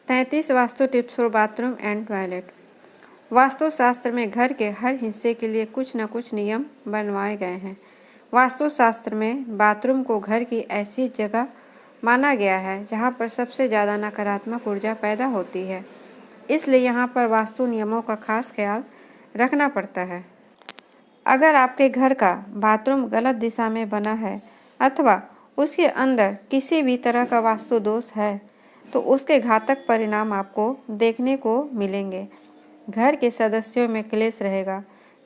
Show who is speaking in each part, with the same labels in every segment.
Speaker 1: 33 Vastu tips for bathroom and toilet. Vastushastra में घर के हर हिस्से के लिए कुछ न कुछ नियम बनवाए गए हैं। वास्तुशास्त्र में बाथरूम को घर की ऐसी जगह माना गया है जहां पर सबसे ज़्यादा नकारात्मक ऊर्जा पैदा होती है, इसलिए यहां पर वास्तु नियमों का खास ख्याल रखना पड़ता है। अगर आपके घर का बाथरूम गलत दिशा में बना है अथवा उसके अंदर किसी भी तरह का वास्तु दोष है तो उसके घातक परिणाम आपको देखने को मिलेंगे। घर के सदस्यों में क्लेश रहेगा,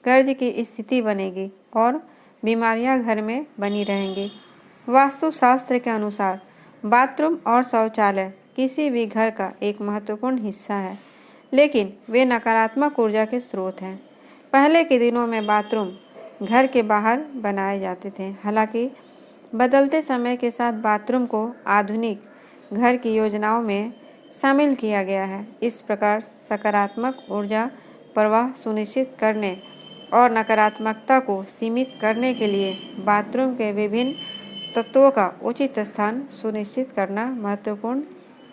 Speaker 1: कर्ज की स्थिति बनेगी और बीमारियां घर में बनी रहेंगी। वास्तुशास्त्र के अनुसार बाथरूम और शौचालय किसी भी घर का एक महत्वपूर्ण हिस्सा है, लेकिन वे नकारात्मक ऊर्जा के स्रोत हैं। पहले के दिनों में बाथरूम घर के बाहर बनाए जाते थे, हालांकि बदलते समय के साथ बाथरूम को आधुनिक घर की योजनाओं में शामिल किया गया है। इस प्रकार सकारात्मक ऊर्जा प्रवाह सुनिश्चित करने और नकारात्मकता को सीमित करने के लिए बाथरूम के विभिन्न तत्वों का उचित स्थान सुनिश्चित करना महत्वपूर्ण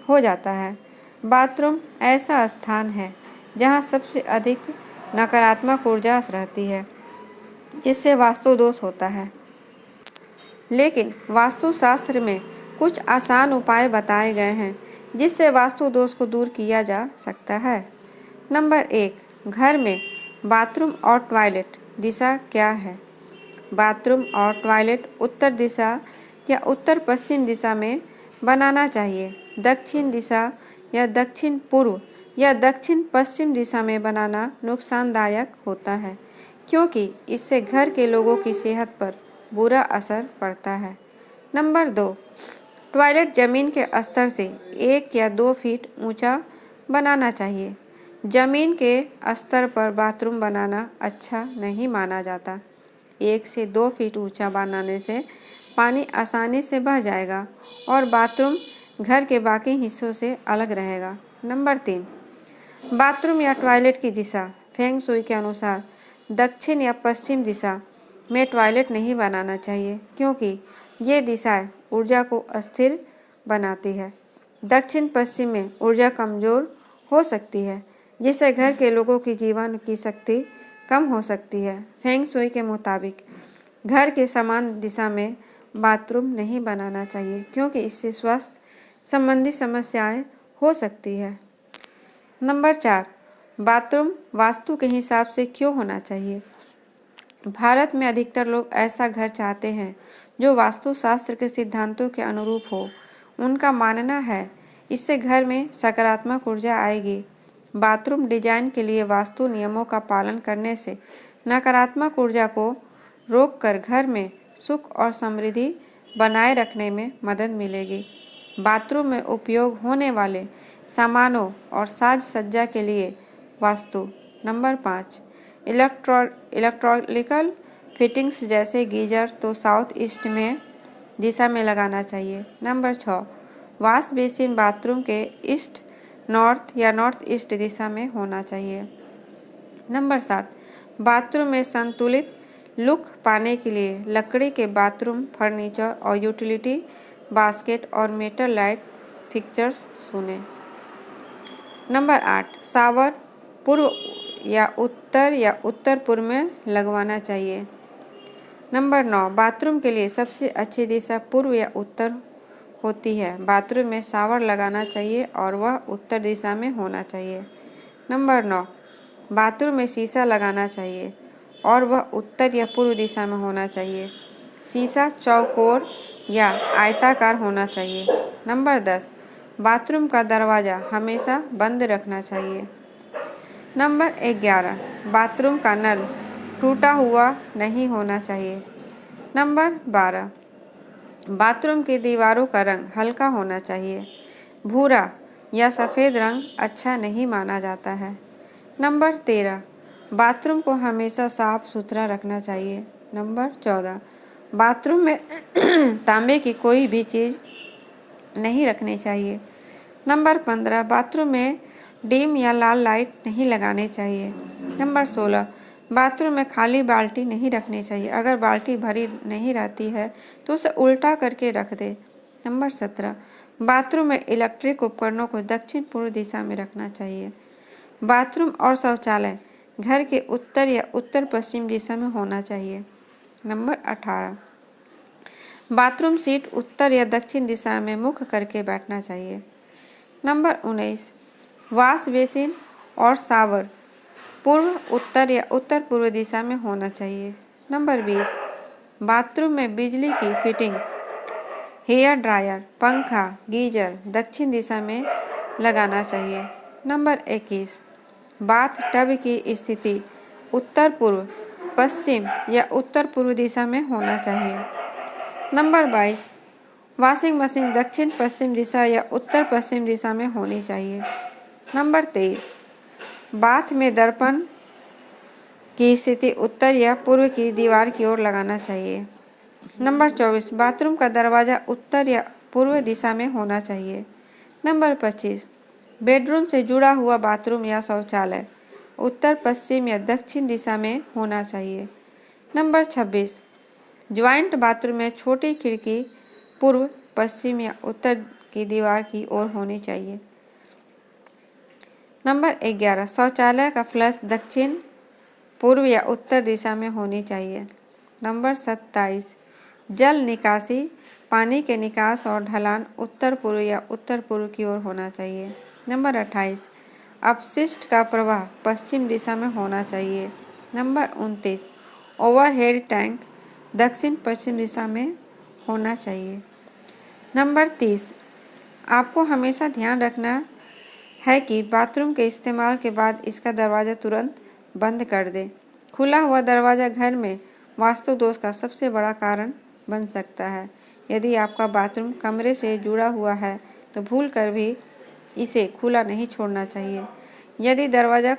Speaker 1: हो जाता है। बाथरूम ऐसा स्थान है जहां सबसे अधिक नकारात्मक ऊर्जा रहती है, जिससे वास्तु दोष होता है। लेकिन वास्तुशास्त्र में कुछ आसान उपाय बताए गए हैं जिससे वास्तु दोष को दूर किया जा सकता है। नंबर 1, घर में बाथरूम और टॉयलेट दिशा क्या है? बाथरूम और टॉयलेट उत्तर दिशा या उत्तर पश्चिम दिशा में बनाना चाहिए। दक्षिण दिशा या दक्षिण पूर्व या दक्षिण पश्चिम दिशा में बनाना नुकसानदायक होता है, क्योंकि इससे घर के लोगों की सेहत पर बुरा असर पड़ता है। नंबर 2, टॉयलेट जमीन के स्तर से 1 या 2 फीट ऊंचा बनाना चाहिए। जमीन के स्तर पर बाथरूम बनाना अच्छा नहीं माना जाता। 1 से 2 फीट ऊंचा बनाने से पानी आसानी से बह जाएगा और बाथरूम घर के बाकी हिस्सों से अलग रहेगा। नंबर 3, बाथरूम या टॉयलेट की दिशा फेंग शुई के अनुसार दक्षिण या पश्चिम दिशा में टॉयलेट नहीं बनाना चाहिए, क्योंकि ये दिशाएं ऊर्जा को अस्थिर बनाती है। दक्षिण पश्चिम में ऊर्जा कमज़ोर हो सकती है, जिससे घर के लोगों की जीवन की शक्ति कम हो सकती है। फेंग शुई के मुताबिक घर के समान दिशा में बाथरूम नहीं बनाना चाहिए, क्योंकि इससे स्वास्थ्य संबंधी समस्याएं हो सकती है। नंबर 4, बाथरूम वास्तु के हिसाब से क्यों होना चाहिए? भारत में अधिकतर लोग ऐसा घर चाहते हैं जो वास्तुशास्त्र के सिद्धांतों के अनुरूप हो। उनका मानना है इससे घर में सकारात्मक ऊर्जा आएगी। बाथरूम डिजाइन के लिए वास्तु नियमों का पालन करने से नकारात्मक ऊर्जा को रोककर घर में सुख और समृद्धि बनाए रखने में मदद मिलेगी। बाथरूम में उपयोग होने वाले सामानों और साज सज्जा के लिए वास्तु। नंबर 5, इलेक्ट्रिकल फिटिंग्स जैसे गीजर तो साउथ ईस्ट में दिशा में लगाना चाहिए। नंबर 6, वॉश बेसिन बाथरूम के ईस्ट नॉर्थ या नॉर्थ ईस्ट दिशा में होना चाहिए। नंबर 7, बाथरूम में संतुलित लुक पाने के लिए लकड़ी के बाथरूम फर्नीचर और यूटिलिटी बास्केट और मेटल लाइट फिक्चर्स चुनें। नंबर 8, शावर पूर्व या उत्तर पूर्व में लगवाना चाहिए। नंबर 9, बाथरूम के लिए सबसे अच्छी दिशा पूर्व या उत्तर होती है। बाथरूम में शावर लगाना चाहिए और वह उत्तर दिशा में होना चाहिए। नंबर 9, बाथरूम में शीशा लगाना चाहिए और वह उत्तर या पूर्व दिशा में होना चाहिए। शीशा चौकोर या आयताकार होना चाहिए। नंबर 10, बाथरूम का दरवाज़ा हमेशा बंद रखना चाहिए। नंबर 11, बाथरूम का नल टूटा हुआ नहीं होना चाहिए। नंबर 12, बाथरूम की दीवारों का रंग हल्का होना चाहिए। भूरा या सफ़ेद रंग अच्छा नहीं माना जाता है। नंबर 13, बाथरूम को हमेशा साफ सुथरा रखना चाहिए। नंबर 14, बाथरूम में तांबे की कोई भी चीज़ नहीं रखनी चाहिए। नंबर 15, बाथरूम में डिम या लाल लाइट नहीं लगाने चाहिए। नंबर 16, बाथरूम में खाली बाल्टी नहीं रखनी चाहिए। अगर बाल्टी भरी नहीं रहती है तो उसे उल्टा करके रख दे। नंबर 17, बाथरूम में इलेक्ट्रिक उपकरणों को दक्षिण पूर्व दिशा में रखना चाहिए। बाथरूम और शौचालय घर के उत्तर या उत्तर पश्चिम दिशा में होना चाहिए। नंबर 18, बाथरूम सीट उत्तर या दक्षिण दिशा में मुख करके बैठना चाहिए। नंबर 19, वॉश बेसिन और शावर पूर्व, उत्तर या उत्तर पूर्व दिशा में होना चाहिए। नंबर 20, बाथरूम में बिजली की फिटिंग, हेयर ड्रायर, पंखा, गीजर दक्षिण दिशा में लगाना चाहिए। नंबर 21, बाथ टब की स्थिति उत्तर पूर्व, पश्चिम या उत्तर पूर्व दिशा में होना चाहिए। नंबर 22, वॉशिंग मशीन दक्षिण पश्चिम दिशा या उत्तर पश्चिम दिशा में होनी चाहिए। नंबर 23, बाथ में दर्पण की स्थिति उत्तर या पूर्व की दीवार की ओर लगाना चाहिए। नंबर 24, बाथरूम का दरवाज़ा उत्तर या पूर्व दिशा में होना चाहिए। नंबर 25, बेडरूम से जुड़ा हुआ बाथरूम या शौचालय उत्तर पश्चिम या दक्षिण दिशा में होना चाहिए। नंबर 26, ज्वाइंट बाथरूम में छोटी खिड़की पूर्व, पश्चिम या उत्तर की दीवार की ओर होनी चाहिए। नंबर 11, शौचालय का फ्लश दक्षिण पूर्व या उत्तर दिशा में होनी चाहिए। नंबर 27, जल निकासी पानी के निकास और ढलान उत्तर पूर्व या उत्तर पूर्व की ओर होना चाहिए। नंबर 28, अपशिष्ट का प्रवाह पश्चिम दिशा में होना चाहिए। नंबर 29, ओवरहेड टैंक दक्षिण पश्चिम दिशा में होना चाहिए। नंबर 30, आपको हमेशा ध्यान रखना है कि बाथरूम के इस्तेमाल के बाद इसका दरवाज़ा तुरंत बंद कर दें। खुला हुआ दरवाज़ा घर में वास्तु दोष का सबसे बड़ा कारण बन सकता है। यदि आपका बाथरूम कमरे से जुड़ा हुआ है तो भूल कर भी इसे खुला नहीं छोड़ना चाहिए। यदि दरवाज़ा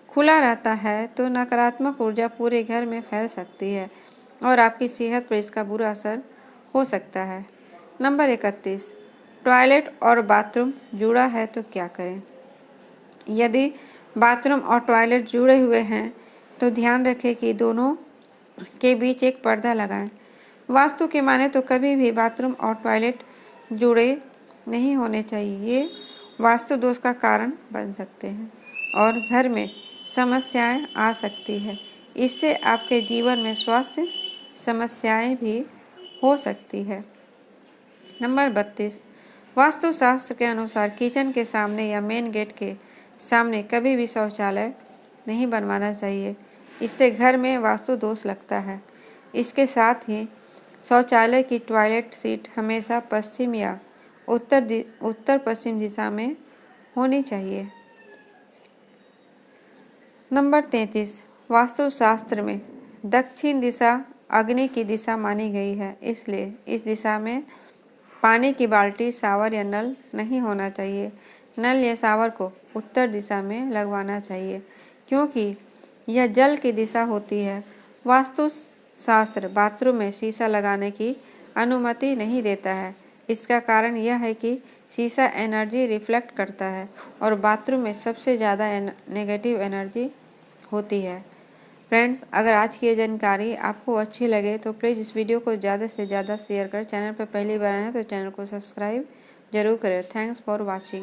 Speaker 1: खुला रहता है तो नकारात्मक ऊर्जा पूरे घर में फैल सकती है और आपकी सेहत पर इसका बुरा असर हो सकता है। नंबर 31, टॉयलेट और बाथरूम जुड़ा है तो क्या करें? यदि बाथरूम और टॉयलेट जुड़े हुए हैं तो ध्यान रखें कि दोनों के बीच एक पर्दा लगाएं। वास्तु के माने तो कभी भी बाथरूम और टॉयलेट जुड़े नहीं होने चाहिए। ये वास्तु दोष का कारण बन सकते हैं और घर में समस्याएं आ सकती है। इससे आपके जीवन में स्वास्थ्य समस्याएं भी हो सकती है। नंबर 32, वास्तुशास्त्र के अनुसार किचन के सामने या मेन गेट के सामने कभी भी शौचालय नहीं बनवाना चाहिए। इससे घर में वास्तु दोष लगता है। इसके साथ ही शौचालय की टॉयलेट सीट हमेशा पश्चिम या उत्तर पश्चिम दिशा में होनी चाहिए। नंबर 33, वास्तुशास्त्र में दक्षिण दिशा अग्नि की दिशा मानी गई है, इसलिए इस दिशा में पानी की बाल्टी, शावर या नल नहीं होना चाहिए। नल या शावर को उत्तर दिशा में लगवाना चाहिए क्योंकि यह जल की दिशा होती है। वास्तुशास्त्र बाथरूम में शीशा लगाने की अनुमति नहीं देता है। इसका कारण यह है कि शीशा एनर्जी रिफ्लेक्ट करता है और बाथरूम में सबसे ज़्यादा नेगेटिव एनर्जी होती है। फ्रेंड्स, अगर आज की ये जानकारी आपको अच्छी लगे तो प्लीज़ इस वीडियो को ज़्यादा से ज़्यादा शेयर कर। चैनल पर पहली बार आए हैं तो चैनल को सब्सक्राइब जरूर करें। Thanks for watching.